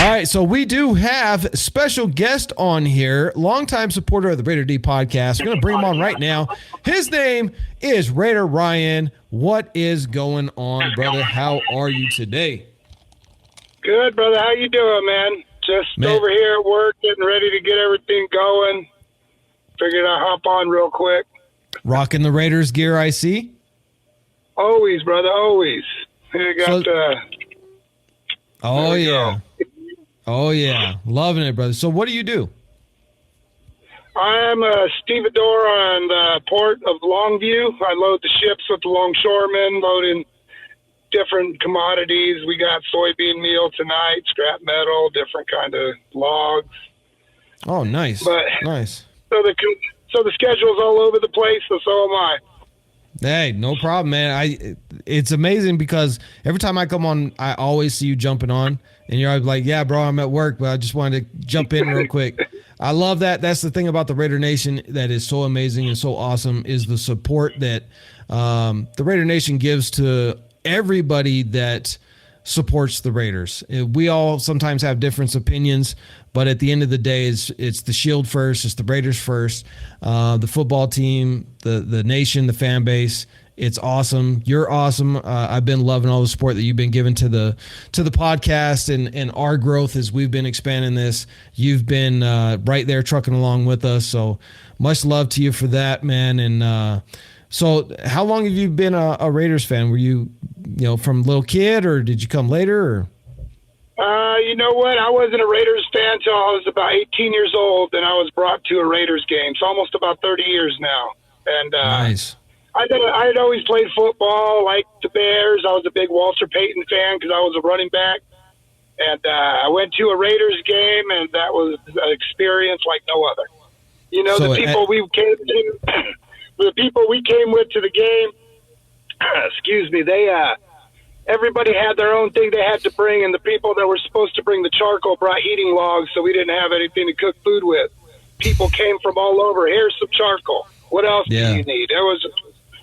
right, so we do have special guest on here, longtime supporter of the Raider D podcast. We're going to bring him on right now. His name is Raider Ryan. What is going on, brother? How are you today? Good, brother. How you doing, man? Just over here at work, getting ready to get everything going. Figured I'd hop on real quick. Rocking the Raiders gear, I see. Always, brother, always. Oh, yeah. Oh, yeah. Loving it, brother. So what do you do? I'm a stevedore on the port of Longview. I load the ships with the longshoremen, loading different commodities. We got soybean meal tonight, scrap metal, different kind of logs. Oh, nice. Nice. So the schedule's all over the place, so am I. Hey, no problem, man. It's amazing because every time I come on, I always see you jumping on, and you're always like, yeah, bro, I'm at work, but I just wanted to jump in real quick. I love that. That's the thing about the Raider Nation that is so amazing and so awesome is the support that the Raider Nation gives to everybody that supports the Raiders. We all sometimes have different opinions, but at the end of the day, it's the Shield first, it's the Raiders first, the football team, the nation, the fan base. It's awesome. You're awesome. I've been loving all the support that you've been giving to the podcast and our growth as we've been expanding this. You've been right there trucking along with us. So much love to you for that, man. And so how long have you been a Raiders fan? Were you from little kid, or did you come later? Or? You know what? I wasn't a Raiders fan till I was about 18 years old, and I was brought to a Raiders game. So almost about 30 years now. And nice. I had always played football, liked the Bears. I was a big Walter Payton fan because I was a running back. And I went to a Raiders game, and that was an experience like no other. The people we came with to the game, excuse me, everybody had their own thing they had to bring, and the people that were supposed to bring the charcoal brought heating logs, so we didn't have anything to cook food with. People came from all over. Here's some charcoal. What else do you need? There was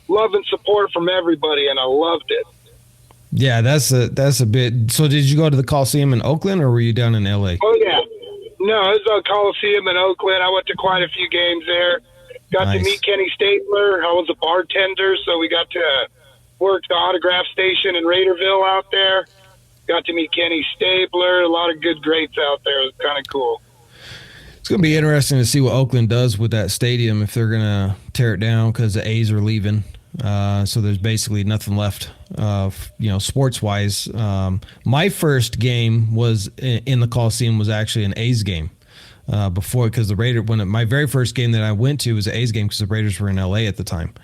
love and support from everybody, and I loved it. Yeah, that's a bit. So did you go to the Coliseum in Oakland, or were you down in L.A.? Oh, yeah. No, it was a Coliseum in Oakland. I went to quite a few games there. Got to meet Kenny Stabler. I was a bartender, so we got to work the autograph station in Raiderville out there. Got to meet Kenny Stabler. A lot of good greats out there. It was kind of cool. It's going to be interesting to see what Oakland does with that stadium if they're going to tear it down because the A's are leaving. So there's basically nothing left, sports-wise. My first game was in the Coliseum was actually an A's game before, because my very first game that I went to was an A's game because the Raiders were in L.A. at the time.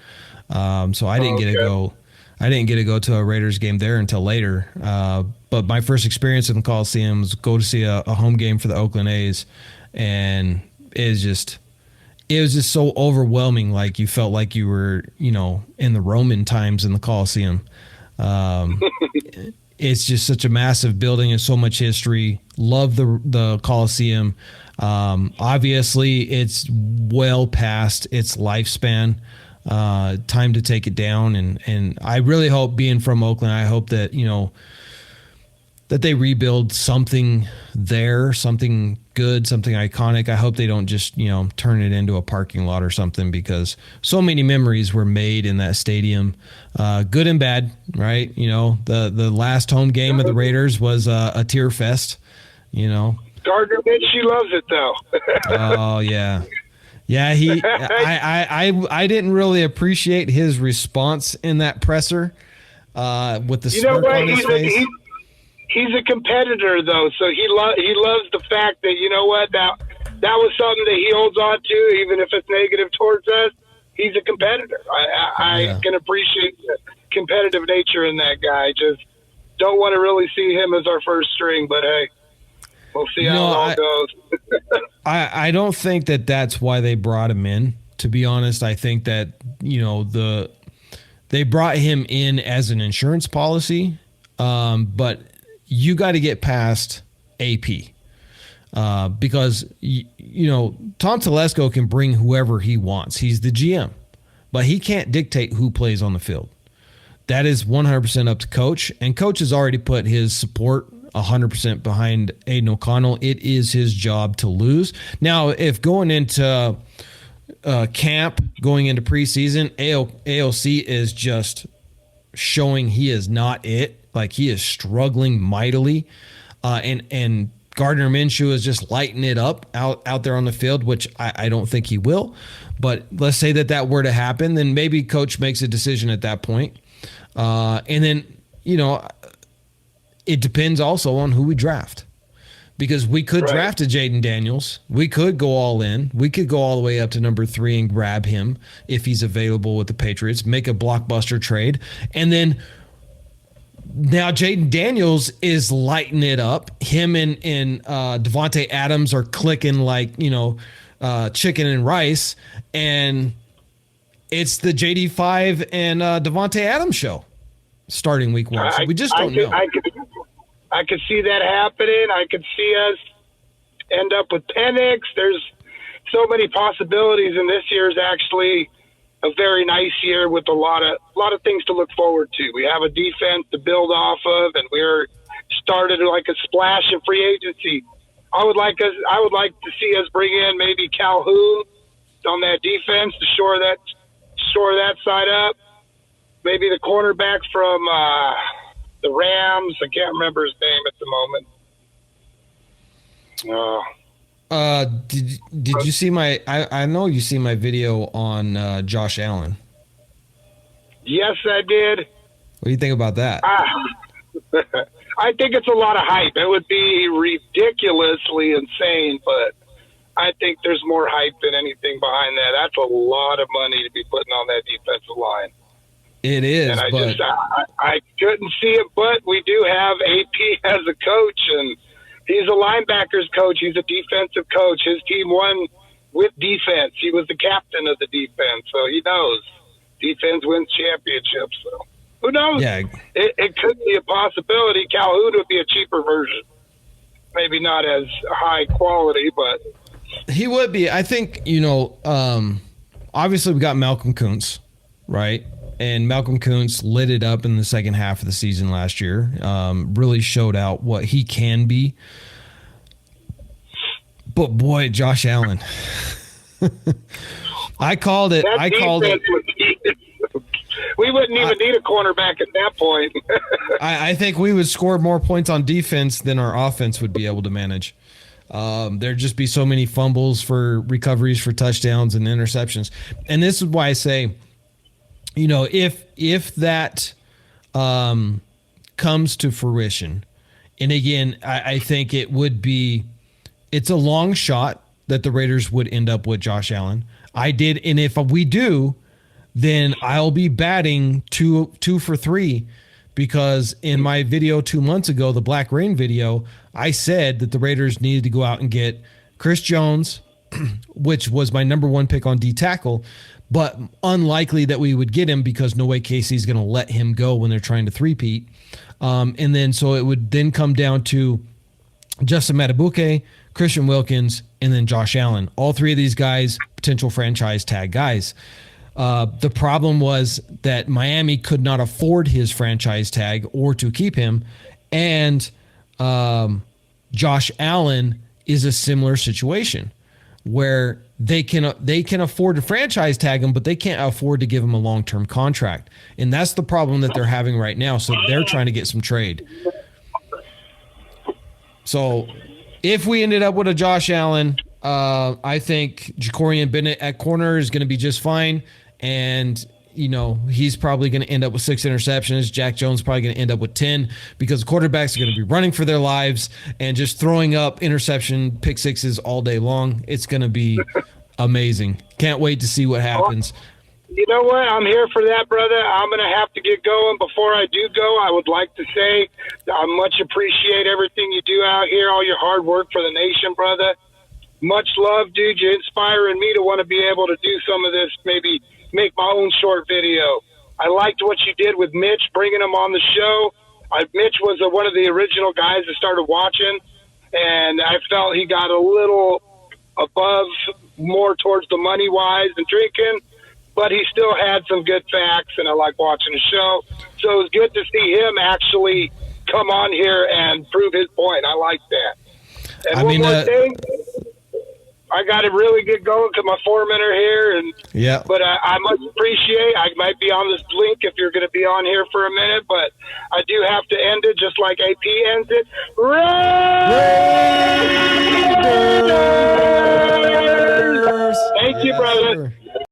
So I didn't get to go. I didn't get to go to a Raiders game there until later. But my first experience in the Coliseum was go to see a home game for the Oakland A's, and it was just so overwhelming. Like you felt like you were, in the Roman times in the Coliseum. It's just such a massive building and so much history. Love the Coliseum. Obviously, it's well past its lifespan. Time to take it down, and I really hope, being from Oakland, I hope that that they rebuild something there, something good, something iconic. I hope they don't just turn it into a parking lot or something, because so many memories were made in that stadium, good and bad, right? The last home game of the Raiders was a tear fest. Gardner Minshew loves it though. Oh yeah. Yeah, I didn't really appreciate his response in that presser with the smirk on his face. He's a competitor, though, so he loves the fact that, that was something that he holds on to, even if it's negative towards us. He's a competitor. I can appreciate the competitive nature in that guy. Just don't want to really see him as our first string, but hey. We'll see how it all goes. I don't think that that's why they brought him in, to be honest. I think that, they brought him in as an insurance policy, but you got to get past AP because, Tom Telesco can bring whoever he wants. He's the GM, but he can't dictate who plays on the field. That is 100% up to coach, and coach has already put his support 100% behind Aiden O'Connell. It is his job to lose. Now, if going into camp, going into preseason, AOC is just showing he is not it. Like, he is struggling mightily. And Gardner Minshew is just lighting it up out there on the field, which I don't think he will. But let's say that were to happen, then maybe coach makes a decision at that point. And then, it depends also on who we draft. Because we could draft a Jaden Daniels. We could go all in. We could go all the way up to number 3 and grab him if he's available with the Patriots, make a blockbuster trade. And then now Jaden Daniels is lighting it up. Him and Devontae Adams are clicking like, chicken and rice. And it's the JD5 and Devontae Adams show starting week 1. So we just don't know. I could see that happening. I could see us end up with Penix. There's so many possibilities, and this year is actually a very nice year with a lot of things to look forward to. We have a defense to build off of, and we're started like a splash in free agency. I would like to see us bring in maybe Calhoun on that defense to shore that side up. Maybe the cornerback from the Rams. I can't remember his name at the moment. Did you see my? I know you see my video on Josh Allen. Yes, I did. What do you think about that? I think it's a lot of hype. It would be ridiculously insane, but I think there's more hype than anything behind that. That's a lot of money to be putting on that defensive line. It is, and I couldn't see it, but we do have AP as a coach, and he's a linebackers coach. He's a defensive coach. His team won with defense. He was the captain of the defense, so he knows defense wins championships. So who knows? Yeah. It could be a possibility. Calhoun would be a cheaper version. Maybe not as high quality, but he would be. I think, obviously we got Malcolm Kuntz, right? And Malcolm Kuntz lit it up in the second half of the season last year. Really showed out what he can be. But boy, Josh Allen. I called it. We wouldn't even need a cornerback at that point. I think we would score more points on defense than our offense would be able to manage. There'd just be so many fumbles for recoveries for touchdowns and interceptions. And this is why I say, if that comes to fruition, and again, I think it's a long shot that the Raiders would end up with Josh Allen. And if we do, then I'll be batting two for 3, because in my video 2 months ago, the Black Rain video, I said that the Raiders needed to go out and get Chris Jones, which was my number 1 pick on D tackle, but unlikely that we would get him because no way Casey's going to let him go when they're trying to three-peat. And then so it would then come down to Justin Matabuke, Christian Wilkins, and then Josh Allen. All 3 of these guys, potential franchise tag guys. The problem was that Miami could not afford his franchise tag or to keep him. And Josh Allen is a similar situation where they can afford to franchise tag him, but they can't afford to give him a long-term contract. And that's the problem that they're having right now. So they're trying to get some trade. So if we ended up with a Josh Allen, I think Jacorian Bennett at corner is going to be just fine. And, he's probably going to end up with 6 interceptions. Jack Jones probably going to end up with 10 because the quarterbacks are going to be running for their lives and just throwing up interception pick sixes all day long. It's going to be amazing. Can't wait to see what happens. You know what? I'm here for that, brother. I'm going to have to get going. Before I do go, I would like to say I much appreciate everything you do out here, all your hard work for the nation, brother. Much love, dude. You're inspiring me to want to be able to do some of this, maybe make my own short video. I liked what you did with Mitch, bringing him on the show. Mitch was one of the original guys that started watching, and I felt he got a little above, more towards the money-wise and drinking, but he still had some good facts, and I like watching the show. So it was good to see him actually come on here and prove his point. I like that. And one more thing, I got to really get going because my foremen are here. And yeah. But I must appreciate, I might be on this link if you're going to be on here for a minute, but I do have to end it just like AP ends it. Raider!